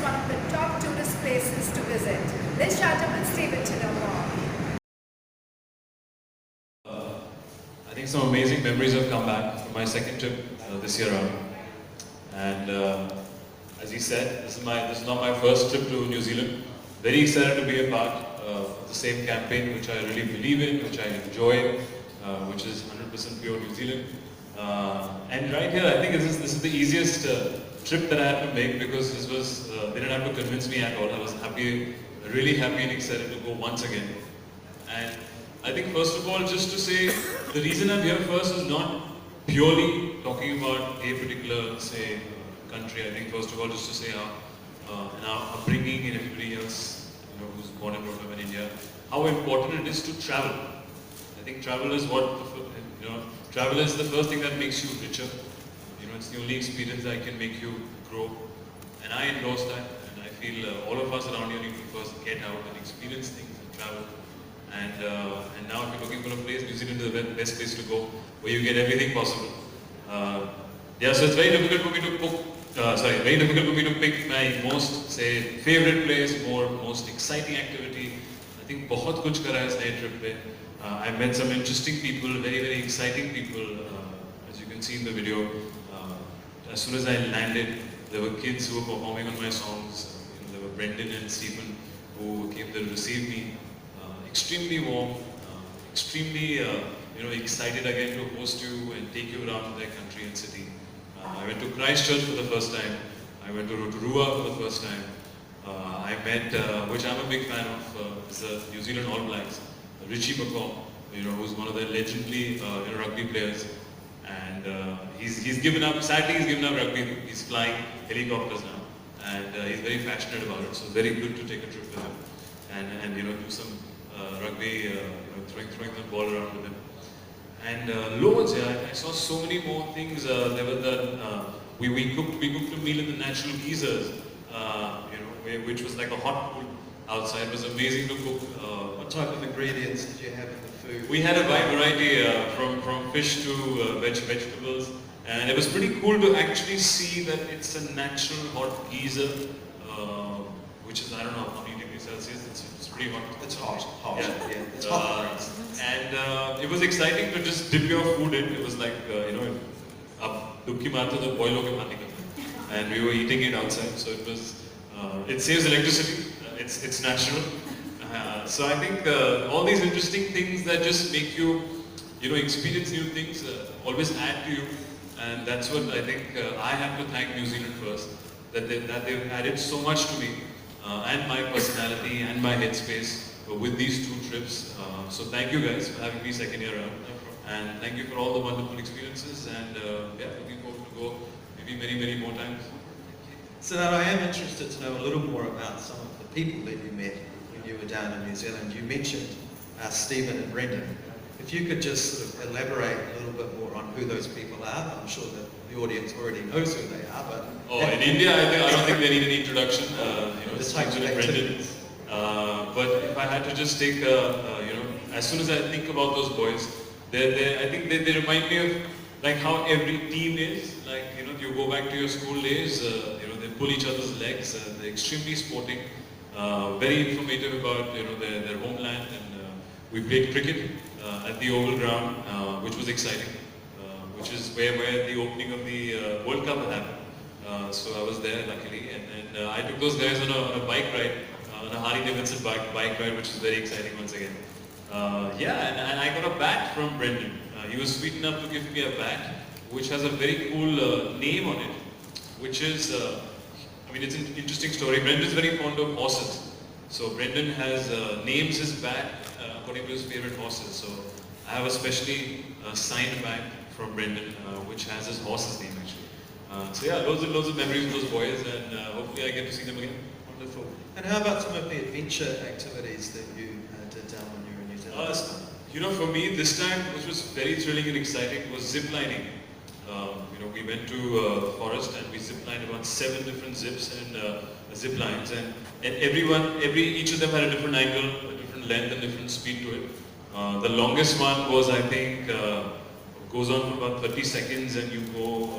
as one of the top tourist places to visit. Let's chat up with Stephen to know more. I think some amazing memories have come back from my second trip this year around. And as he said, this is not my first trip to New Zealand. Very excited to be a part of the same campaign, which I really believe in, which I enjoy, which is 100% pure New Zealand. And right here, I think this is the easiest trip that I had to make, because this was they didn't have to convince me at all. I was happy, really happy and excited to go once again. And I think first of all, just to say, the reason I'm here first is not purely talking about a particular, say, country. I think first of all, just to say how in our upbringing and everybody else, who's born and brought up in India, how important it is to travel. I think travel is travel is the first thing that makes you richer. It's the only experience that can make you grow. And I endorse that. And I feel all of us around here need to first get out and experience things and travel. And now if you're looking for a place, New Zealand is the best place to go, where you get everything possible. So it's very difficult for me to pick my most, say, favorite place, most exciting activity. I think बहुत कुछ करा है इस नए trip पे. I met some interesting people, very, very exciting people, as you can see in the video. As soon as I landed, there were kids who were performing on my songs. There were Brendan and Stephen who came to receive me. Extremely warm, extremely excited again to host you and take you around their country and city. I went to Christchurch for the first time. I went to Rotorua for the first time. I met, which I'm a big fan of, is the New Zealand All Blacks, Richie McCaw, who's one of the legendary rugby players. And he's given up, sadly he's given up rugby. He's flying helicopters now. And he's very passionate about it, so very good to take a trip with him. And do some rugby, throwing the ball around with him. And loads, I saw so many more things. There was we cooked a meal in the natural geysers, which was like a hot pool outside. It was amazing to cook. What type of ingredients did you have in the food? We had a wide variety from fish to vegetables, and it was pretty cool to actually see that it's a natural hot geyser, which is, I don't know how many degrees Celsius. It's pretty hot. It's hot. Yeah. It's hot. And it was exciting to just dip your food in. It was like ab dubki marte to boil ho ke baar nikalta. And we were eating it outside, so it was. It saves electricity. It's natural. So I think all these interesting things that just make you, experience new things, always add to you. And that's what I think I have to thank New Zealand first, that they've added so much to me and my personality and my headspace with these two trips. So thank you guys for having me second year around. And thank you for all the wonderful experiences, and looking forward to go maybe many, many more times. Siddharth, I am interested to know a little more about some of the people that you met when you were down in New Zealand. You mentioned Stephen and Brendan. If you could just sort of elaborate a little bit more on who those people are. I'm sure that the audience already knows who they are, but... In India, I don't think they need an introduction. The types of activities. But if I had to just take, as soon as I think about those boys, I think they remind me of like how every team is. Like, you go back to your school days, they pull each other's legs, they're extremely sporting, very informative about, their homeland. And we played cricket at the Oval Ground, which was exciting, which is where the opening of the World Cup had happened. So I was there, luckily, and I took those guys on a bike ride, on a Harley Davidson bike ride, which is very exciting once again. And I got a bat from Brendan. He was sweet enough to give me a bat, which has a very cool name on it, which is, it's an interesting story. Brendan is very fond of horses. So Brendan names his bat according to his favorite horses. So I have a specially signed bat from Brendan, which has his horse's name actually. Loads of memories of those boys, and hopefully I get to see them again. Wonderful. And how about some of the adventure activities that you did down when you were in New Zealand? For me this time, which was very thrilling and exciting, was zip lining. We went to the forest and we ziplined about 7 different zips and zip lines, and each of them had a different angle, a different length and different speed to it. The longest one was, I think, goes on for about 30 seconds, and you go